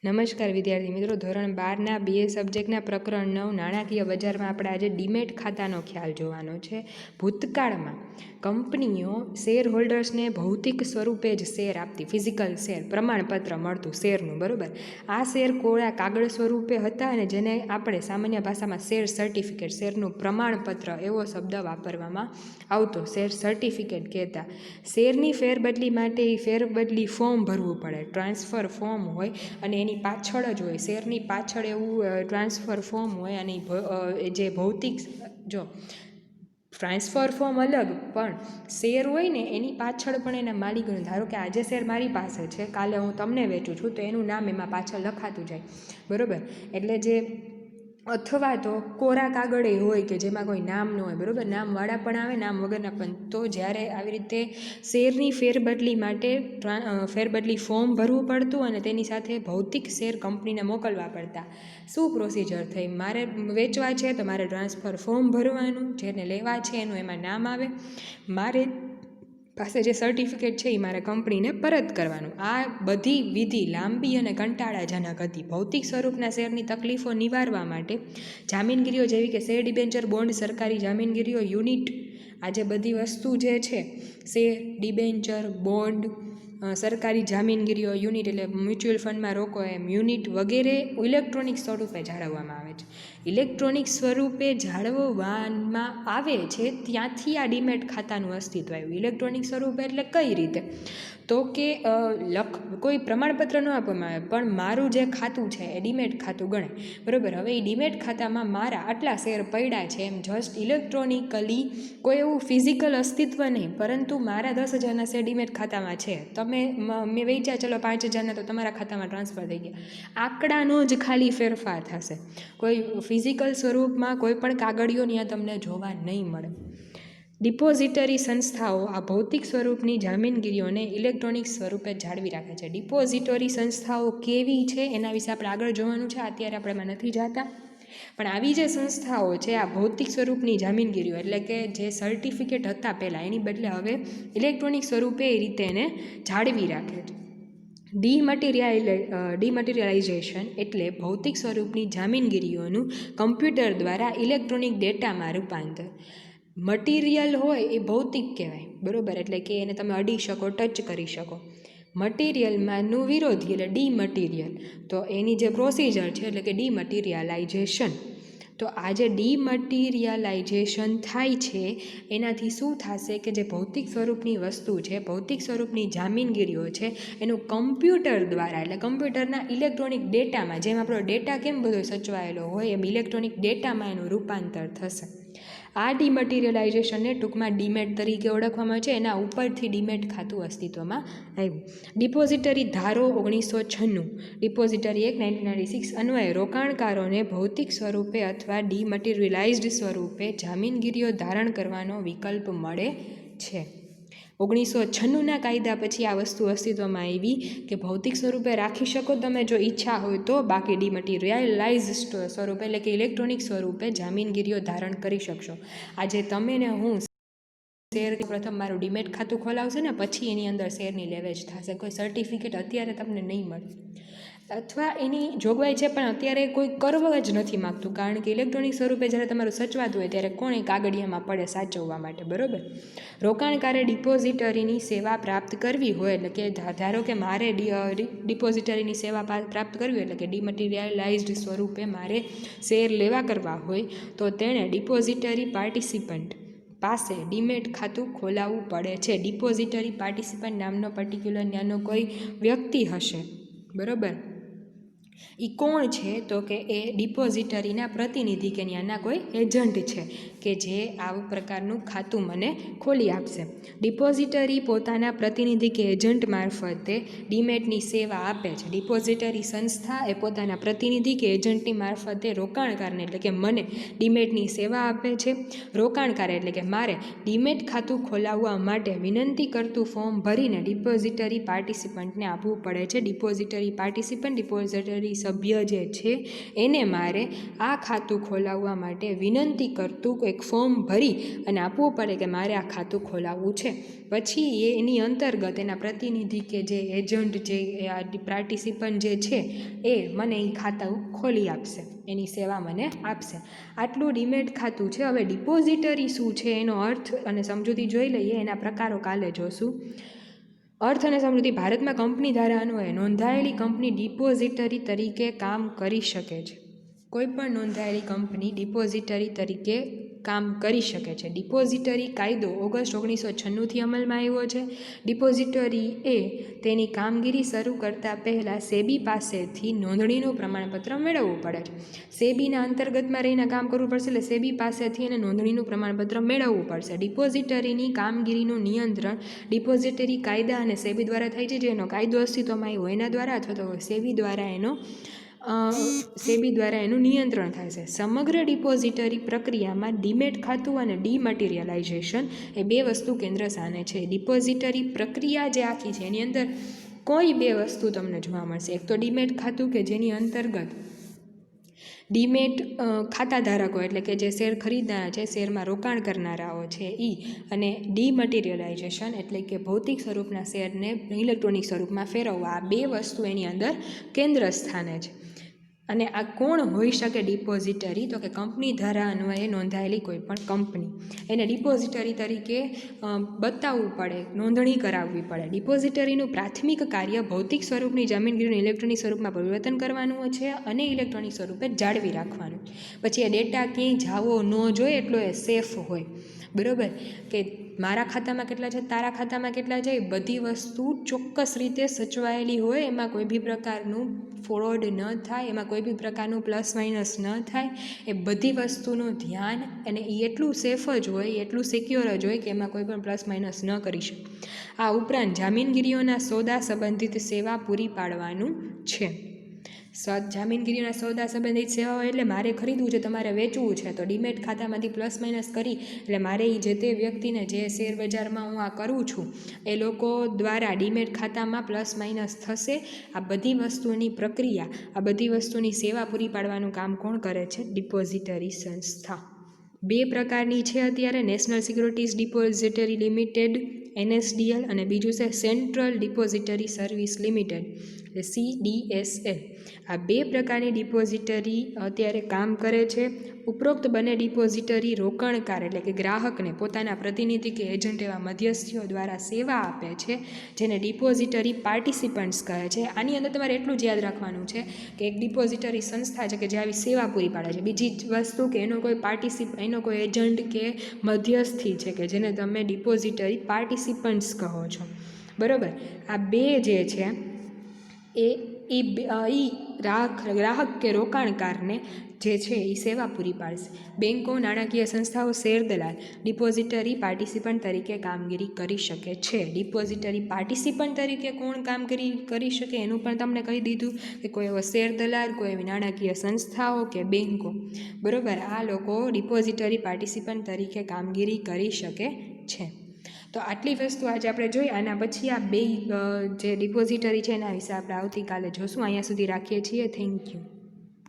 નમસ્કાર વિદ્યાર્થી મિત્રો, ધોરણ 12ના BA સબ્જેક્ટના પ્રકરણ 9 નાણાકીય બજારમાં આપણે આજે ડીમેટ ખાતાનો ખ્યાલ જોવાનો છે. ભૂતકાળમાં કંપનીઓ શેર હોલ્ડર્સને ભૌતિક સ્વરૂપે જ શેર આપતી, ફિઝિકલ શેર, પ્રમાણપત્ર મળતું શેરનું, બરાબર. આ શેર કોરા કાગળ સ્વરૂપે હતા અને જેને આપણે સામાન્ય ભાષામાં શેર સર્ટિફિકેટ, શેરનું પ્રમાણપત્ર એવો શબ્દ વાપરવામાં આવતો, શેર સર્ટિફિકેટ કહેતા. શેરની ફેરબદલી માટે ફેરબદલી ફોર્મ ભરવું પડે, ટ્રાન્સફર ફોર્મ હોય અને એની પાછળ જ હોય, શેરની પાછળ એવું ટ્રાન્સફર ફોર્મ હોય. અને જે ભૌતિક, જો ટ્રાન્સફર ફોર્મ અલગ, પણ શેર હોય ને એની પાછળ પણ એના માલિકોનું, ધારો કે આજે શેર મારી પાસે છે, કાલે હું તમને વેચું છું, તો એનું નામ એમાં પાછળ લખાતું જાય, બરાબર. એટલે જે અથવા તો કોરા કાગળે હોય કે જેમાં કોઈ નામ ન હોય, બરાબર. નામવાળા પણ આવે, નામ વગરના પણ. તો જ્યારે આવી રીતે શેરની ફેરબદલી માટે ફેરબદલી ફોર્મ ભરવું પડતું અને તેની સાથે ભૌતિક શેર કંપનીને મોકલવા પડતા. શું પ્રોસિજર થઈ? મારે વેચવા છે તો મારે ટ્રાન્સફર ફોર્મ ભરવાનું, જેને લેવા છે એનું એમાં નામ આવે, મારે પાસે જે સર્ટિફિકેટ છે એ મારે કંપનીને પરત કરવાનું. આ બધી વિધિ લાંબી અને કંટાળાજનક હતી. ભૌતિક સ્વરૂપના શેરની તકલીફો નિવારવા માટે જામીનગીરીઓ જેવી કે શેર, ડિબેન્ચર, બોન્ડ, સરકારી જામીનગીરીઓ, યુનિટ, આજે બધી વસ્તુ જે છે, શેર, ડિબેન્ચર, બોન્ડ, સરકારી જામીનગીરીઓ, યુનિટ એટલે મ્યુચ્યુઅલ ફંડમાં રોકો એમ, યુનિટ વગેરે ઇલેક્ટ્રોનિક સ્વરૂપે જાળવવામાં આવે છે. ઇલેક્ટ્રોનિક સ્વરૂપે જાળવવામાં આવે છે ત્યાંથી આ ડીમેટ ખાતાનું અસ્તિત્વ આવ્યું. ઇલેક્ટ્રોનિક સ્વરૂપે એટલે કઈ રીતે? તો કે કોઈ પ્રમાણપત્ર ન આપવામાં આવે, પણ મારું જે ખાતું છે એ ડીમેટ ખાતું ગણાય, બરાબર. હવે એ ડીમેટ ખાતામાં મારા આટલા શેર પડ્યા છે એમ જસ્ટ ઇલેક્ટ્રોનિકલી, કોઈ એવું ફિઝિકલ અસ્તિત્વ નહીં, પરંતુ મારા 10,000ના શેર ડીમેટ ખાતામાં છે. મેં વેચ્યા, ચલો 5,000ના, તો તમારા ખાતામાં ટ્રાન્સફર થઈ ગયા. આંકડાનો જ ખાલી ફેરફાર થશે, કોઈ ફિઝિકલ સ્વરૂપમાં કોઈ પણ કાગળિયો ત્યાં તમને જોવા નહીં મળે. ડિપોઝિટરી સંસ્થાઓ આ ભૌતિક સ્વરૂપની જામીનગીરીઓને ઇલેક્ટ્રોનિક સ્વરૂપે જાળવી રાખે છે. ડિપોઝિટરી સંસ્થાઓ કેવી છે એના વિશે આપણે આગળ જોવાનું છે, અત્યારે આપણે એમાં નથી જતા. પણ આવી જે સંસ્થાઓ છે આ ભૌતિક સ્વરૂપની જામીનગીરીઓ, એટલે કે જે સર્ટિફિકેટ હતા પહેલાં એની બદલે હવે ઇલેક્ટ્રોનિક સ્વરૂપે એ રીતે એને જાળવી રાખે છે. ડીમટીરિયલાઇઝેશન એટલે ભૌતિક સ્વરૂપની જામીનગીરીઓનું કમ્પ્યુટર દ્વારા ઇલેક્ટ્રોનિક ડેટામાં રૂપાંતર. મટીરિયલ હોય એ ભૌતિક કહેવાય, બરાબર. એટલે કે એને તમે અડી શકો, ટચ કરી શકો. મટીરિયલમાંનું વિરોધી એટલે ડીમટીરિયલ. તો એની જે પ્રોસિજર છે એટલે કે ડીમટીરિયલાઇઝેશન. તો આ જે ડીમટીરિયલાઇઝેશન થાય છે એનાથી શું થશે કે જે ભૌતિક સ્વરૂપની વસ્તુ છે, ભૌતિક સ્વરૂપની જામીનગીરીઓ છે, એનું કમ્પ્યુટર દ્વારા, એટલે કમ્પ્યુટરના ઇલેક્ટ્રોનિક ડેટામાં, જેમ આપણો ડેટા કેમ બધો સચવાયેલો હોય એમ ઇલેક્ટ્રોનિક ડેટામાં એનું રૂપાંતર થશે. આ ડીમટીરિયલાઇઝેશનને ટૂંકમાં ડીમેટ તરીકે ઓળખવામાં આવે છે. એના ઉપરથી ડીમેટ ખાતું અસ્તિત્વમાં આવ્યું. ડિપોઝિટરી ધારો 1996, ડિપોઝિટરી એક્ટ 1996 અન્વયે રોકાણકારોને ભૌતિક સ્વરૂપે અથવા ડીમટીરિયલાઇઝ્ડ સ્વરૂપે જામીનગીરીઓ ધારણ કરવાનો વિકલ્પ મળે છે. 1996ના કાયદા પછી આ વસ્તુ અસ્તિત્વમાં આવી કે ભૌતિક સ્વરૂપે રાખી શકો તમે જો ઈચ્છા હોય તો, બાકી ડીમટીરિયલાઇઝ્ડ સ્વરૂપે એટલે કે ઇલેક્ટ્રોનિક સ્વરૂપે જામીનગીરીઓ ધારણ કરી શકશો. આજે તમે ને હું શેરની પ્રથમ મારું ડીમેટ ખાતું ખોલાવશે ને પછી એની અંદર શેરની લેવેચ થશે. કોઈ સર્ટિફિકેટ અત્યારે તમને નહીં મળે, અથવા એની જોગવાઈ છે પણ અત્યારે કોઈ કરવા જ નથી માગતું, કારણ કે ઇલેક્ટ્રોનિક સ્વરૂપે જ્યારે તમારું સચવાતું હોય ત્યારે કોણ એ કાગળિયામાં પડે સાચવવા માટે, બરાબર. રોકાણકારે ડિપોઝિટરીની સેવા પ્રાપ્ત કરવી હોય, એટલે કે ધારો કે મારે ડિપોઝિટરીની સેવા પ્રાપ્ત કરવી હોય, એટલે કે ડીમટીરિયલાઇઝ્ડ સ્વરૂપે મારે શેર લેવા કરવા હોય તો તેણે ડિપોઝિટરી પાર્ટિસિપન્ટ પાસે ડીમેટ ખાતું ખોલાવવું પડે છે. ડિપોઝિટરી પાર્ટિસિપન્ટ નામનો પર્ટિક્યુલર નાનો કોઈ વ્યક્તિ હશે, બરાબર. એ કોણ છે? તો કે એ ડિપોઝિટરીના પ્રતિનિધિ કે ત્યાંના કોઈ એજન્ટ છે કે જે આવું પ્રકારનું ખાતું મને ખોલી આપશે. ડિપોઝિટરી પોતાના પ્રતિનિધિ કે એજન્ટ મારફતે ડીમેટની સેવા આપે છે. ડિપોઝિટરી સંસ્થા એ પોતાના પ્રતિનિધિ કે એજન્ટની મારફતે રોકાણકારને, એટલે કે મને, ડીમેટની સેવા આપે છે. રોકાણકાર એટલે કે મારે ડીમેટ ખાતું ખોલાવવા માટે વિનંતી કરતું ફોર્મ ભરીને ડિપોઝિટરી પાર્ટિસિપન્ટને આપવું પડે છે. ડિપોઝિટરી પાર્ટિસિપન્ટ ડિપોઝિટરી ડિપોઝિટરી સભ્ય જે છે એને મારે આ ખાતું ખોલાવવા માટે વિનંતી કરતું એક ફોર્મ ભરી અને આપવું પડે કે મારે આ ખાતું ખોલાવવું છે. પછી એની અંતર્ગત એના પ્રતિનિધિ કે જે એજન્ટ જે પાર્ટિસિપન્ટ જે છે એ મને એ ખાતું ખોલી આપશે, એની સેવા મને આપશે. આટલું ડીમેટ ખાતું છે. હવે ડિપોઝિટરી શું છે એનો અર્થ અને સમજૂતી જોઈ લઈએ. એના પ્રકારો કાલે જોશું. અર્થ અને સમૃદ્ધિ. ભારતમાં કંપની ધારા અન્વયે નોંધાયેલી કંપની ડિપોઝિટરી તરીકે કામ કરી શકે છે. કોઈપણ નોંધાયેલી કંપની ડિપોઝિટરી તરીકે કામ કરી શકે છે. ડિપોઝિટરી કાયદો ઓગસ્ટ 1996થી અમલમાં આવ્યો છે. ડિપોઝિટરી એ તેની કામગીરી શરૂ કરતાં પહેલાં સેબી પાસેથી નોંધણીનું પ્રમાણપત્ર મેળવવું પડે છે. સેબીના અંતર્ગતમાં રહીને કામ કરવું પડશે, એટલે સેબી પાસેથી એને નોંધણીનું પ્રમાણપત્ર મેળવવું પડશે. ડિપોઝિટરીની કામગીરીનું નિયંત્રણ ડિપોઝિટરી કાયદા અને સેબી દ્વારા થાય છે. જેનો કાયદો અસ્તિત્વમાં આવ્યો એના દ્વારા અથવા તો સેબી દ્વારા એનું નિયંત્રણ થાય છે. સમગ્ર ડિપોઝિટરી પ્રક્રિયામાં ડીમેટ ખાતું અને ડીમટીરિયલાઇઝેશન એ બે વસ્તુ કેન્દ્ર સ્થાને છે. ડિપોઝિટરી પ્રક્રિયા જે આખી છે એની અંદર કોઈ બે વસ્તુ તમને જોવા મળશે. એક તો ડીમેટ ખાતું કે જેની અંતર્ગત ડીમેટ ખાતા ધારકો એટલે કે જે શેર ખરીદનારા છે, શેરમાં રોકાણ કરનારાઓ છે અને ડીમટીરિયલાઇઝેશન એટલે કે ભૌતિક સ્વરૂપના શેરને ઇલેક્ટ્રોનિક સ્વરૂપમાં ફેરવવા, આ બે વસ્તુ એની અંદર કેન્દ્ર સ્થાને છે. અને આ કોણ હોઈ શકે ડિપોઝિટરી? તો કે કંપની ધારા અન્વયે નોંધાયેલી કોઈ પણ કંપની, એને ડિપોઝિટરી તરીકે બતાવવું પડે, નોંધણી કરાવવી પડે. ડિપોઝિટરીનું પ્રાથમિક કાર્ય ભૌતિક સ્વરૂપની જમીનગીરીનું ઇલેક્ટ્રોનિક સ્વરૂપમાં પરિવર્તન કરવાનું છે અને ઇલેક્ટ્રોનિક સ્વરૂપે જાળવી રાખવાનું. પછી એ ડેટા ક્યાંય જાવો ન જોઈએ એટલો એ સેફ હોય. બરાબર? કે મારા ખાતામાં કેટલા છે, તારા ખાતામાં કેટલા છે, એ બધી વસ્તુ ચોક્કસ રીતે સચવાયેલી હોય. એમાં કોઈ બી પ્રકારનું ફ્રોડ ન થાય, એમાં કોઈ બી પ્રકારનું પ્લસ માઇનસ ન થાય. એ બધી વસ્તુનું ધ્યાન, અને એ એટલું સેફ જ હોય, એટલું સિક્યોર જ હોય કે એમાં કોઈ પણ પ્લસ માઇનસ ન કરી શકે. આ ઉપરાંત જામીનગીરીઓના સોદા સંબંધિત સેવા પૂરી પાડવાનું છે. જામીનગીરીના સોદા સંબંધિત સેવાઓ એટલે મારે ખરીદવું છે, તમારે વેચવું છે, તો ડીમેટ ખાતામાંથી પ્લસ માઇનસ કરી એટલે મારે એ જે તે વ્યક્તિને જે શેર બજારમાં હું આ કરું છું એ લોકો દ્વારા ડીમેટ ખાતામાં પ્લસ માઇનસ થશે. આ બધી વસ્તુની પ્રક્રિયા, આ બધી વસ્તુની સેવા પૂરી પાડવાનું કામ કોણ કરે છે? ડિપોઝિટરી સંસ્થા. બે પ્રકારની છે અત્યારે, national securities depository limited NSDL અને બીજું છે central depository service limited CDSL. આ બે પ્રકારની ડિપોઝિટરી અત્યારે કામ કરે છે. ઉપરોક્ત બંને ડિપોઝિટરી રોકાણકાર એટલે કે ગ્રાહકને પોતાના પ્રતિનિધિ કે એજન્ટ એવા મધ્યસ્થીઓ દ્વારા સેવા આપે છે, જેને ડિપોઝિટરી પાર્ટિસિપન્ટ્સ કહે છે. આની અંદર તમારે એટલું જ યાદ રાખવાનું છે કે એક ડિપોઝિટરી સંસ્થા છે કે જે આવી સેવા પૂરી પાડે છે. બીજી વસ્તુ કે એનો કોઈ એજન્ટ કે મધ્યસ્થી છે કે જેને તમે ડિપોઝિટરી પાર્ટિસિપન્ટ્સ કહો છો. બરાબર? આ બે જે છે એ ગ્રાહક કે રોકાણકારને જે છે એ સેવા પૂરી પાડશે. બેન્કો, નાણાકીય સંસ્થાઓ, શેર દલાલ ડિપોઝિટરી પાર્ટિસિપન્ટ તરીકે કામગીરી કરી શકે છે. ડિપોઝિટરી પાર્ટિસિપન્ટ તરીકે કોણ કામગીરી કરી શકે એનું પણ તમને કહી દીધું કે કોઈ એવો શેર દલાલ, કોઈ એવી નાણાકીય સંસ્થાઓ કે બેન્કો. બરાબર? આ લોકો ડિપોઝિટરી પાર્ટિસિપન્ટ તરીકે કામગીરી કરી શકે છે. તો આટલી વસ્તુ આજે આપણે જોઈ. આના પછી આ બે જે ડિપોઝિટરી છે એના વિશે આપણે આવતીકાલે જોશું. અહીંયા સુધી રાખીએ છીએ. Thank you.